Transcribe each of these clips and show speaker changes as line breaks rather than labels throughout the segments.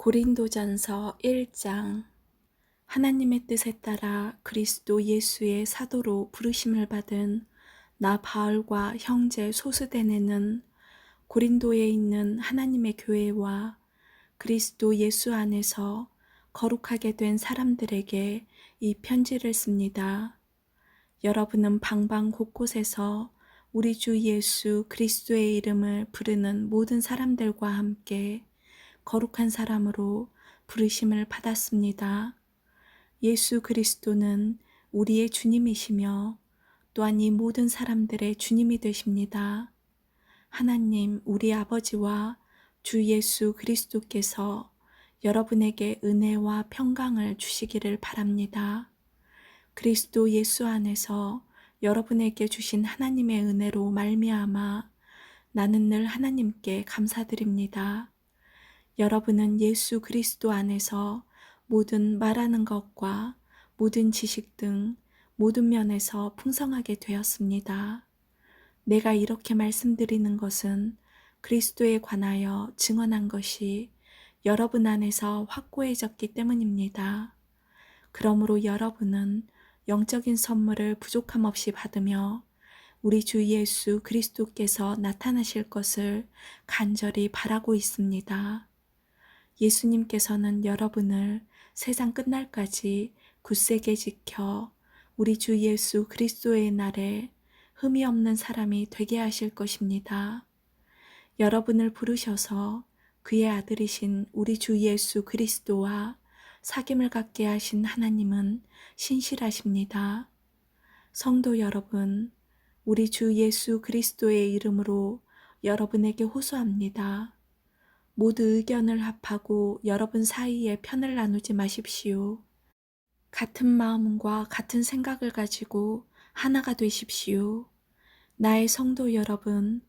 고린도전서 1장. 하나님의 뜻에 따라 그리스도 예수의 사도로 부르심을 받은 나 바울과 형제 소스데네는 고린도에 있는 하나님의 교회와 그리스도 예수 안에서 거룩하게 된 사람들에게 이 편지를 씁니다. 여러분은 방방 곳곳에서 우리 주 예수 그리스도의 이름을 부르는 모든 사람들과 함께 거룩한 사람으로 부르심을 받았습니다. 예수 그리스도는 우리의 주님이시며 또한 이 모든 사람들의 주님이 되십니다. 하나님 우리 아버지와 주 예수 그리스도께서 여러분에게 은혜와 평강을 주시기를 바랍니다. 그리스도 예수 안에서 여러분에게 주신 하나님의 은혜로 말미암아 나는 늘 하나님께 감사드립니다. 여러분은 예수 그리스도 안에서 모든 말하는 것과 모든 지식 등 모든 면에서 풍성하게 되었습니다. 내가 이렇게 말씀드리는 것은 그리스도에 관하여 증언한 것이 여러분 안에서 확고해졌기 때문입니다. 그러므로 여러분은 영적인 선물을 부족함 없이 받으며 우리 주 예수 그리스도께서 나타나실 것을 간절히 바라고 있습니다. 예수님께서는 여러분을 세상 끝날까지 굳세게 지켜 우리 주 예수 그리스도의 날에 흠이 없는 사람이 되게 하실 것입니다. 여러분을 부르셔서 그의 아들이신 우리 주 예수 그리스도와 사귐을 갖게 하신 하나님은 신실하십니다. 성도 여러분, 우리 주 예수 그리스도의 이름으로 여러분에게 호소합니다. 모두 의견을 합하고 여러분 사이에 편을 나누지 마십시오. 같은 마음과 같은 생각을 가지고 하나가 되십시오. 나의 성도 여러분,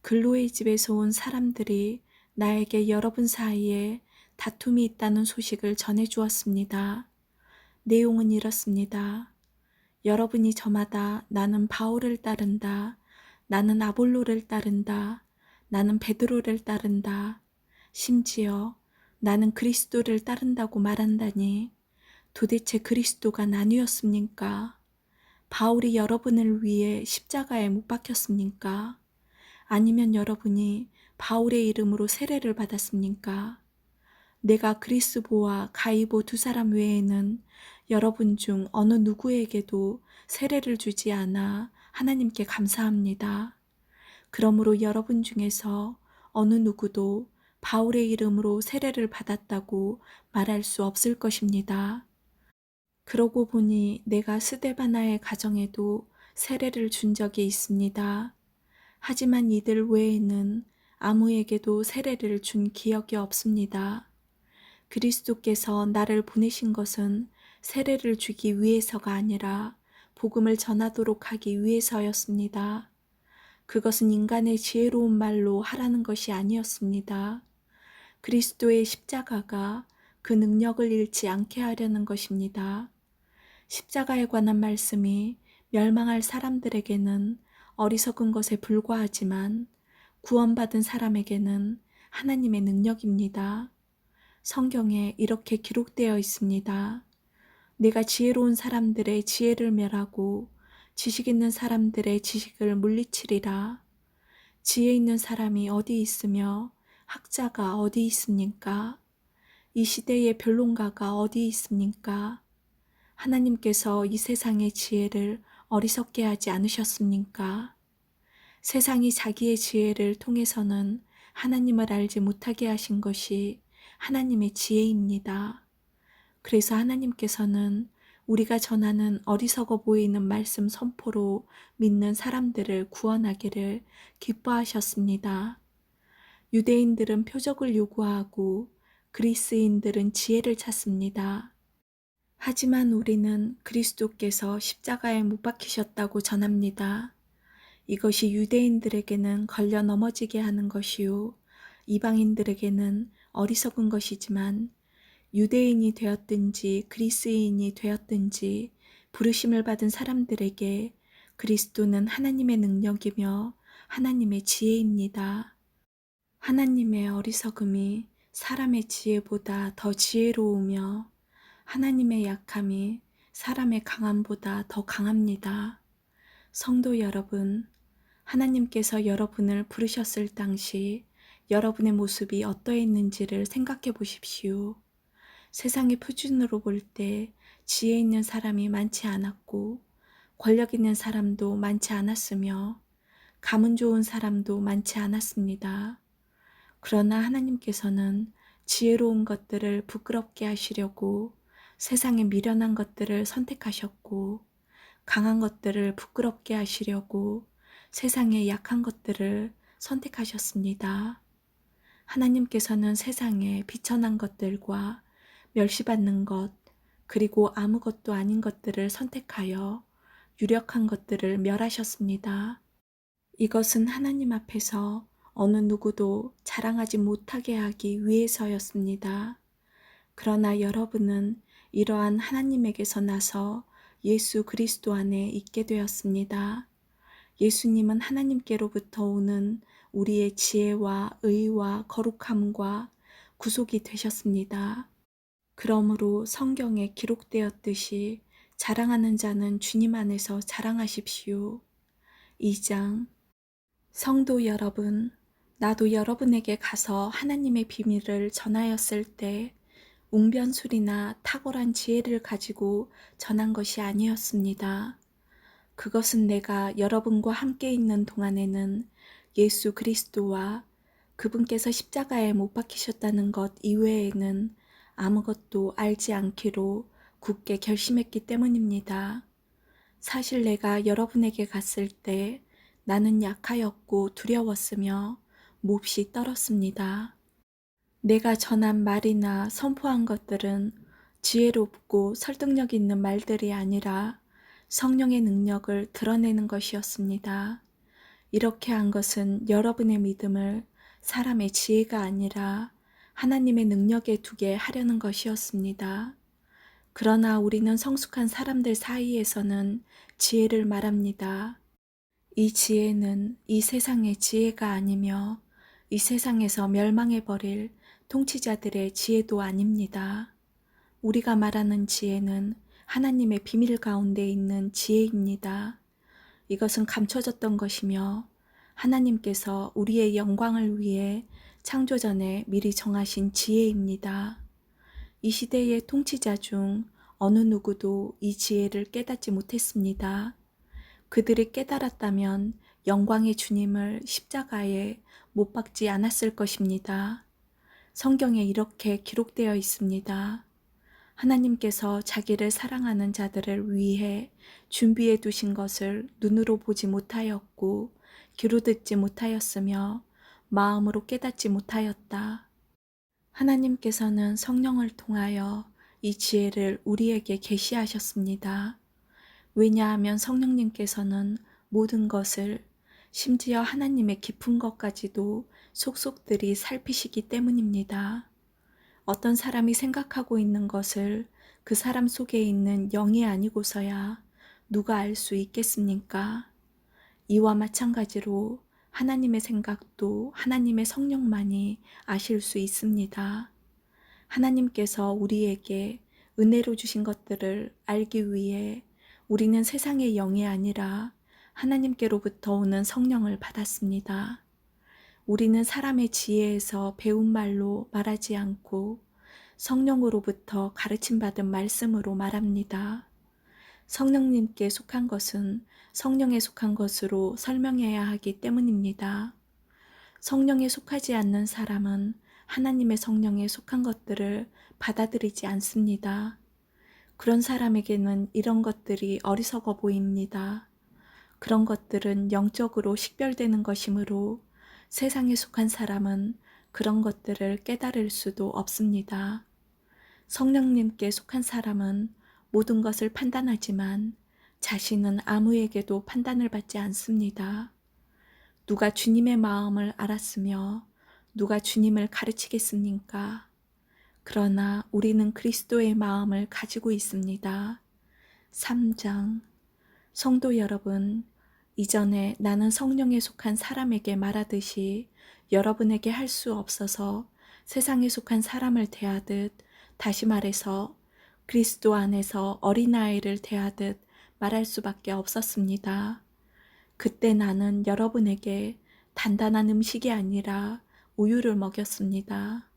글로의 집에서 온 사람들이 나에게 여러분 사이에 다툼이 있다는 소식을 전해 주었습니다. 내용은 이렇습니다. 여러분이 저마다 나는 바울을 따른다, 나는 아볼로를 따른다, 나는 베드로를 따른다, 심지어 나는 그리스도를 따른다고 말한다니 도대체 그리스도가 나뉘었습니까? 바울이 여러분을 위해 십자가에 못 박혔습니까? 아니면 여러분이 바울의 이름으로 세례를 받았습니까? 내가 그리스보와 가이보 두 사람 외에는 여러분 중 어느 누구에게도 세례를 주지 않아 하나님께 감사합니다. 그러므로 여러분 중에서 어느 누구도 바울의 이름으로 세례를 받았다고 말할 수 없을 것입니다. 그러고 보니 내가 스데바나의 가정에도 세례를 준 적이 있습니다. 하지만 이들 외에는 아무에게도 세례를 준 기억이 없습니다. 그리스도께서 나를 보내신 것은 세례를 주기 위해서가 아니라 복음을 전하도록 하기 위해서였습니다. 그것은 인간의 지혜로운 말로 하라는 것이 아니었습니다. 그리스도의 십자가가 그 능력을 잃지 않게 하려는 것입니다. 십자가에 관한 말씀이 멸망할 사람들에게는 어리석은 것에 불과하지만 구원받은 사람에게는 하나님의 능력입니다. 성경에 이렇게 기록되어 있습니다. 내가 지혜로운 사람들의 지혜를 멸하고 지식 있는 사람들의 지식을 물리치리라. 지혜 있는 사람이 어디 있으며 학자가 어디 있습니까? 이 시대의 변론가가 어디 있습니까? 하나님께서 이 세상의 지혜를 어리석게 하지 않으셨습니까? 세상이 자기의 지혜를 통해서는 하나님을 알지 못하게 하신 것이 하나님의 지혜입니다. 그래서 하나님께서는 우리가 전하는 어리석어 보이는 말씀 선포로 믿는 사람들을 구원하기를 기뻐하셨습니다. 유대인들은 표적을 요구하고 그리스인들은 지혜를 찾습니다. 하지만 우리는 그리스도께서 십자가에 못 박히셨다고 전합니다. 이것이 유대인들에게는 걸려 넘어지게 하는 것이요 이방인들에게는 어리석은 것이지만 유대인이 되었든지 그리스인이 되었든지 부르심을 받은 사람들에게 그리스도는 하나님의 능력이며 하나님의 지혜입니다. 하나님의 어리석음이 사람의 지혜보다 더 지혜로우며 하나님의 약함이 사람의 강함보다 더 강합니다. 성도 여러분, 하나님께서 여러분을 부르셨을 당시 여러분의 모습이 어떠했는지를 생각해 보십시오. 세상의 표준으로 볼 때 지혜 있는 사람이 많지 않았고 권력 있는 사람도 많지 않았으며 가문 좋은 사람도 많지 않았습니다. 그러나 하나님께서는 지혜로운 것들을 부끄럽게 하시려고 세상의 미련한 것들을 선택하셨고 강한 것들을 부끄럽게 하시려고 세상의 약한 것들을 선택하셨습니다. 하나님께서는 세상에 비천한 것들과 멸시받는 것, 그리고 아무것도 아닌 것들을 선택하여 유력한 것들을 멸하셨습니다. 이것은 하나님 앞에서 어느 누구도 자랑하지 못하게 하기 위해서였습니다. 그러나 여러분은 이러한 하나님에게서 나서 예수 그리스도 안에 있게 되었습니다. 예수님은 하나님께로부터 오는 우리의 지혜와 의와 거룩함과 구속이 되셨습니다. 그러므로 성경에 기록되었듯이 자랑하는 자는 주님 안에서 자랑하십시오. 2장. 성도 여러분, 나도 여러분에게 가서 하나님의 비밀을 전하였을 때 웅변술이나 탁월한 지혜를 가지고 전한 것이 아니었습니다. 그것은 내가 여러분과 함께 있는 동안에는 예수 그리스도와 그분께서 십자가에 못 박히셨다는 것 이외에는 아무것도 알지 않기로 굳게 결심했기 때문입니다. 사실 내가 여러분에게 갔을 때 나는 약하였고 두려웠으며 몹시 떨었습니다. 내가 전한 말이나 선포한 것들은 지혜롭고 설득력 있는 말들이 아니라 성령의 능력을 드러내는 것이었습니다. 이렇게 한 것은 여러분의 믿음을 사람의 지혜가 아니라 하나님의 능력에 두게 하려는 것이었습니다. 그러나 우리는 성숙한 사람들 사이에서는 지혜를 말합니다. 이 지혜는 이 세상의 지혜가 아니며 이 세상에서 멸망해버릴 통치자들의 지혜도 아닙니다. 우리가 말하는 지혜는 하나님의 비밀 가운데 있는 지혜입니다. 이것은 감춰졌던 것이며 하나님께서 우리의 영광을 위해 창조전에 미리 정하신 지혜입니다. 이 시대의 통치자 중 어느 누구도 이 지혜를 깨닫지 못했습니다. 그들이 깨달았다면 영광의 주님을 십자가에 못 박지 않았을 것입니다. 성경에 이렇게 기록되어 있습니다. 하나님께서 자기를 사랑하는 자들을 위해 준비해 두신 것을 눈으로 보지 못하였고 귀로 듣지 못하였으며 마음으로 깨닫지 못하였다. 하나님께서는 성령을 통하여 이 지혜를 우리에게 계시하셨습니다. 왜냐하면 성령님께서는 모든 것을 심지어 하나님의 깊은 것까지도 속속들이 살피시기 때문입니다. 어떤 사람이 생각하고 있는 것을 그 사람 속에 있는 영이 아니고서야 누가 알 수 있겠습니까? 이와 마찬가지로 하나님의 생각도 하나님의 성령만이 아실 수 있습니다. 하나님께서 우리에게 은혜로 주신 것들을 알기 위해 우리는 세상의 영이 아니라 하나님께로부터 오는 성령을 받았습니다. 우리는 사람의 지혜에서 배운 말로 말하지 않고 성령으로부터 가르침받은 말씀으로 말합니다. 성령님께 속한 것은 성령에 속한 것으로 설명해야 하기 때문입니다. 성령에 속하지 않는 사람은 하나님의 성령에 속한 것들을 받아들이지 않습니다. 그런 사람에게는 이런 것들이 어리석어 보입니다. 그런 것들은 영적으로 식별되는 것이므로 세상에 속한 사람은 그런 것들을 깨달을 수도 없습니다. 성령님께 속한 사람은 모든 것을 판단하지만 자신은 아무에게도 판단을 받지 않습니다. 누가 주님의 마음을 알았으며 누가 주님을 가르치겠습니까? 그러나 우리는 그리스도의 마음을 가지고 있습니다. 3장. 성도 여러분, 이전에 나는 성령에 속한 사람에게 말하듯이 여러분에게 할 수 없어서 세상에 속한 사람을 대하듯, 다시 말해서 그리스도 안에서 어린아이를 대하듯 말할 수밖에 없었습니다. 그때 나는 여러분에게 단단한 음식이 아니라 우유를 먹였습니다.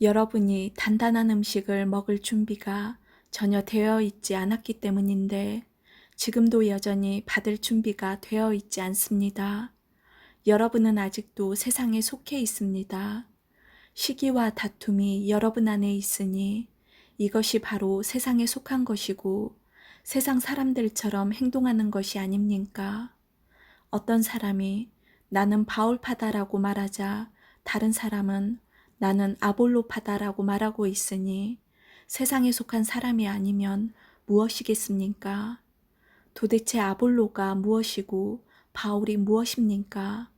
여러분이 단단한 음식을 먹을 준비가 전혀 되어 있지 않았기 때문인데 지금도 여전히 받을 준비가 되어 있지 않습니다. 여러분은 아직도 세상에 속해 있습니다. 시기와 다툼이 여러분 안에 있으니 이것이 바로 세상에 속한 것이고 세상 사람들처럼 행동하는 것이 아닙니까? 어떤 사람이 나는 바울파다라고 말하자 다른 사람은 나는 아볼로파다라고 말하고 있으니 세상에 속한 사람이 아니면 무엇이겠습니까? 도대체 아볼로가 무엇이고 바울이 무엇입니까?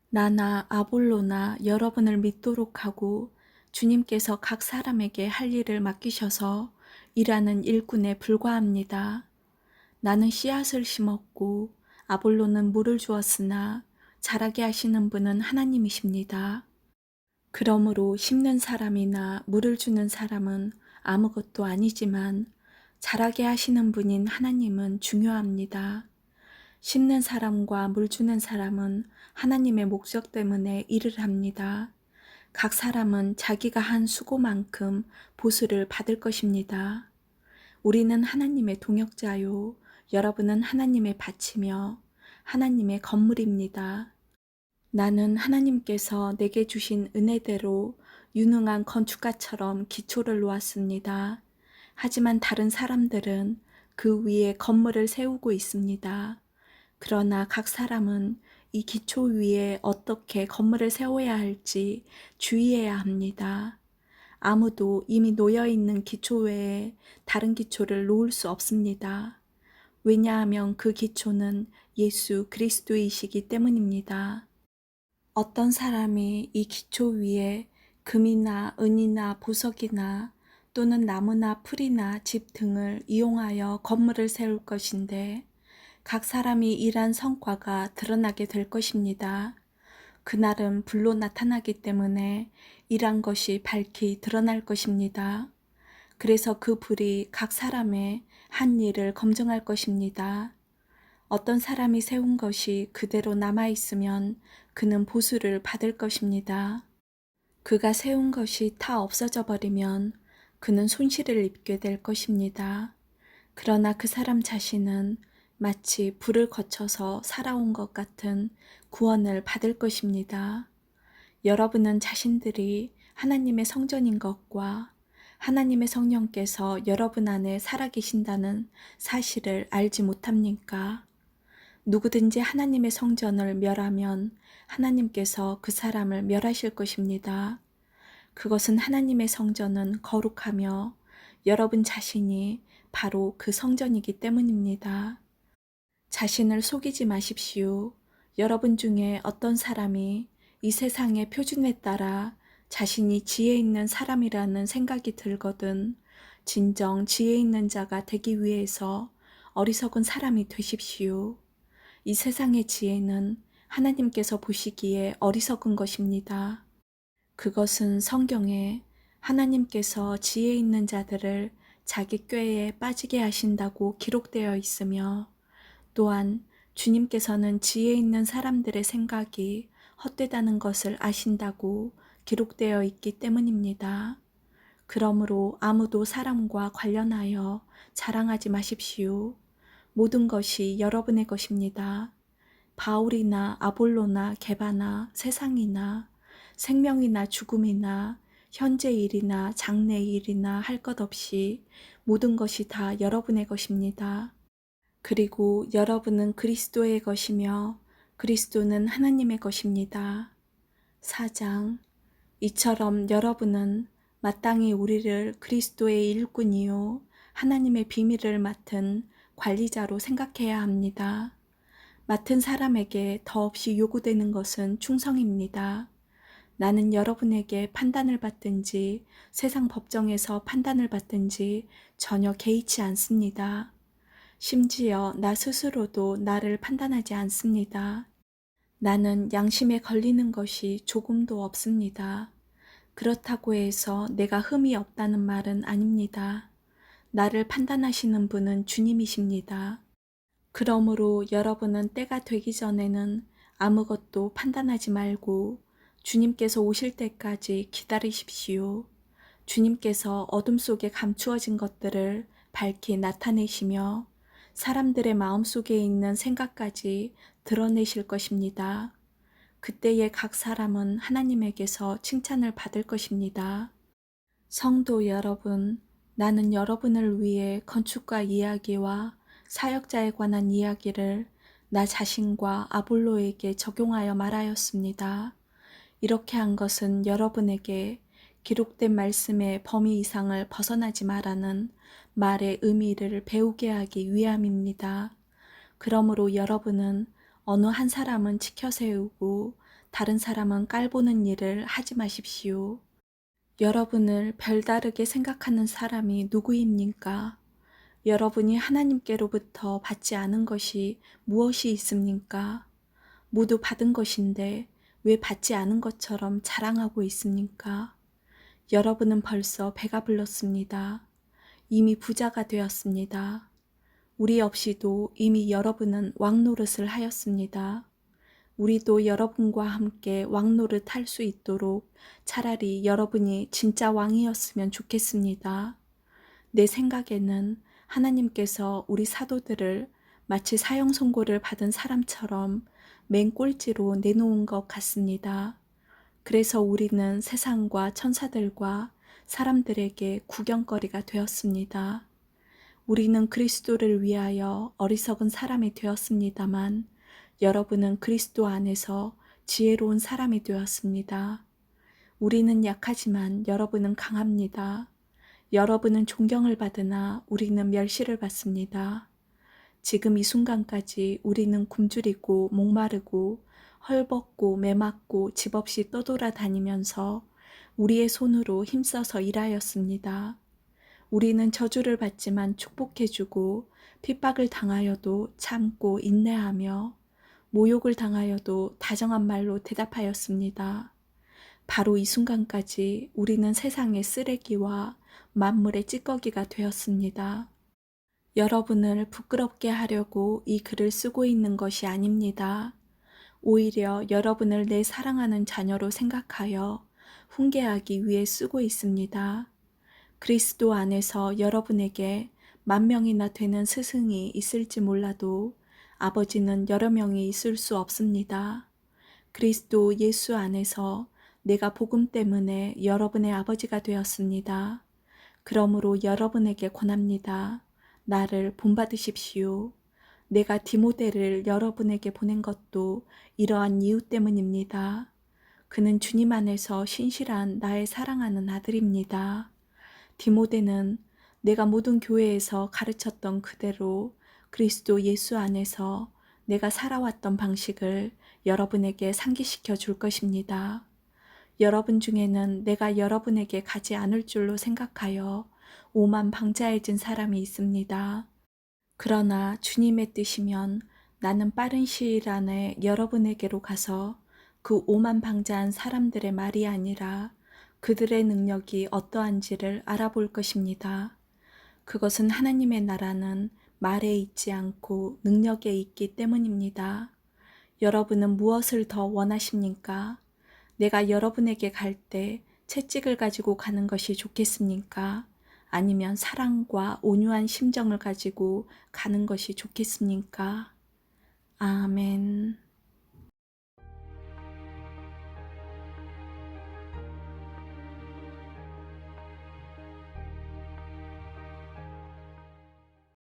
나나 아볼로나 여러분을 믿도록 하고 주님께서 각 사람에게 할 일을 맡기셔서 일하는 일꾼에 불과합니다. 나는 씨앗을 심었고 아볼로는 물을 주었으나 자라게 하시는 분은 하나님이십니다. 그러므로 심는 사람이나 물을 주는 사람은 아무것도 아니지만 자라게 하시는 분인 하나님은 중요합니다. 심는 사람과 물 주는 사람은 하나님의 목적 때문에 일을 합니다. 각 사람은 자기가 한 수고만큼 보수를 받을 것입니다. 우리는 하나님의 동역자요. 여러분은 하나님의 밭이며 하나님의 건물입니다. 나는 하나님께서 내게 주신 은혜대로 유능한 건축가처럼 기초를 놓았습니다. 하지만 다른 사람들은 그 위에 건물을 세우고 있습니다. 그러나 각 사람은 이 기초 위에 어떻게 건물을 세워야 할지 주의해야 합니다. 아무도 이미 놓여있는 기초 외에 다른 기초를 놓을 수 없습니다. 왜냐하면 그 기초는 예수 그리스도이시기 때문입니다. 어떤 사람이 이 기초 위에 금이나 은이나 보석이나 또는 나무나 풀이나 집 등을 이용하여 건물을 세울 것인데 각 사람이 일한 성과가 드러나게 될 것입니다. 그날은 불로 나타나기 때문에 일한 것이 밝히 드러날 것입니다. 그래서 그 불이 각 사람의 한 일을 검증할 것입니다. 어떤 사람이 세운 것이 그대로 남아있으면 그는 보수를 받을 것입니다. 그가 세운 것이 다 없어져 버리면 그는 손실을 입게 될 것입니다. 그러나 그 사람 자신은 마치 불을 거쳐서 살아온 것 같은 구원을 받을 것입니다. 여러분은 자신들이 하나님의 성전인 것과 하나님의 성령께서 여러분 안에 살아계신다는 사실을 알지 못합니까? 누구든지 하나님의 성전을 멸하면 하나님께서 그 사람을 멸하실 것입니다. 그것은 하나님의 성전은 거룩하며 여러분 자신이 바로 그 성전이기 때문입니다. 자신을 속이지 마십시오. 여러분 중에 어떤 사람이 이 세상의 표준에 따라 자신이 지혜 있는 사람이라는 생각이 들거든 진정 지혜 있는 자가 되기 위해서 어리석은 사람이 되십시오. 이 세상의 지혜는 하나님께서 보시기에 어리석은 것입니다. 그것은 성경에 하나님께서 지혜 있는 자들을 자기 꾀에 빠지게 하신다고 기록되어 있으며 또한 주님께서는 지혜 있는 사람들의 생각이 헛되다는 것을 아신다고 기록되어 있기 때문입니다. 그러므로 아무도 사람과 관련하여 자랑하지 마십시오. 모든 것이 여러분의 것입니다. 바울이나 아볼로나 게바나 세상이나 생명이나 죽음이나 현재 일이나 장래 일이나 할 것 없이 모든 것이 다 여러분의 것입니다. 그리고 여러분은 그리스도의 것이며 그리스도는 하나님의 것입니다. 4장 이처럼 여러분은 마땅히 우리를 그리스도의 일꾼이요 하나님의 비밀을 맡은 관리자로 생각해야 합니다. 맡은 사람에게 더없이 요구되는 것은 충성입니다. 나는 여러분에게 판단을 받든지 세상 법정에서 판단을 받든지 전혀 개의치 않습니다. 심지어 나 스스로도 나를 판단하지 않습니다. 나는 양심에 걸리는 것이 조금도 없습니다. 그렇다고 해서 내가 흠이 없다는 말은 아닙니다. 나를 판단하시는 분은 주님이십니다. 그러므로 여러분은 때가 되기 전에는 아무것도 판단하지 말고 주님께서 오실 때까지 기다리십시오. 주님께서 어둠 속에 감추어진 것들을 밝히 나타내시며 사람들의 마음속에 있는 생각까지 드러내실 것입니다. 그때에 각 사람은 하나님에게서 칭찬을 받을 것입니다. 성도 여러분, 나는 여러분을 위해 건축가 이야기와 사역자에 관한 이야기를 나 자신과 아볼로에게 적용하여 말하였습니다. 이렇게 한 것은 여러분에게 기록된 말씀의 범위 이상을 벗어나지 말라는 말의 의미를 배우게 하기 위함입니다. 그러므로 여러분은 어느 한 사람은 치켜 세우고 다른 사람은 깔보는 일을 하지 마십시오. 여러분을 별다르게 생각하는 사람이 누구입니까? 여러분이 하나님께로부터 받지 않은 것이 무엇이 있습니까? 모두 받은 것인데 왜 받지 않은 것처럼 자랑하고 있습니까? 여러분은 벌써 배가 불렀습니다. 이미 부자가 되었습니다. 우리 없이도 이미 여러분은 왕노릇을 하였습니다. 우리도 여러분과 함께 왕노릇 할 수 있도록 차라리 여러분이 진짜 왕이었으면 좋겠습니다. 내 생각에는 하나님께서 우리 사도들을 마치 사형 선고를 받은 사람처럼 맨 꼴찌로 내놓은 것 같습니다. 그래서 우리는 세상과 천사들과 사람들에게 구경거리가 되었습니다. 우리는 그리스도를 위하여 어리석은 사람이 되었습니다만 여러분은 그리스도 안에서 지혜로운 사람이 되었습니다. 우리는 약하지만 여러분은 강합니다. 여러분은 존경을 받으나 우리는 멸시를 받습니다. 지금 이 순간까지 우리는 굶주리고 목마르고 헐벗고 매맞고 집 없이 떠돌아다니면서 우리의 손으로 힘써서 일하였습니다. 우리는 저주를 받지만 축복해주고 핍박을 당하여도 참고 인내하며 모욕을 당하여도 다정한 말로 대답하였습니다. 바로 이 순간까지 우리는 세상의 쓰레기와 만물의 찌꺼기가 되었습니다. 여러분을 부끄럽게 하려고 이 글을 쓰고 있는 것이 아닙니다. 오히려 여러분을 내 사랑하는 자녀로 생각하여 훈계하기 위해 쓰고 있습니다. 그리스도 안에서 여러분에게 10,000명이나 되는 스승이 있을지 몰라도 아버지는 여러 명이 있을 수 없습니다. 그리스도 예수 안에서 내가 복음 때문에 여러분의 아버지가 되었습니다. 그러므로 여러분에게 권합니다. 나를 본받으십시오. 내가 디모데를 여러분에게 보낸 것도 이러한 이유 때문입니다. 그는 주님 안에서 신실한 나의 사랑하는 아들입니다. 디모데는 내가 모든 교회에서 가르쳤던 그대로 그리스도 예수 안에서 내가 살아왔던 방식을 여러분에게 상기시켜 줄 것입니다. 여러분 중에는 내가 여러분에게 가지 않을 줄로 생각하여 오만방자해진 사람이 있습니다. 그러나 주님의 뜻이면 나는 빠른 시일 안에 여러분에게로 가서 그 오만방자한 사람들의 말이 아니라 그들의 능력이 어떠한지를 알아볼 것입니다. 그것은 하나님의 나라는 말에 있지 않고 능력에 있기 때문입니다. 여러분은 무엇을 더 원하십니까? 내가 여러분에게 갈 때 채찍을 가지고 가는 것이 좋겠습니까? 아니면 사랑과 온유한 심정을 가지고 가는 것이 좋겠습니까? 아멘.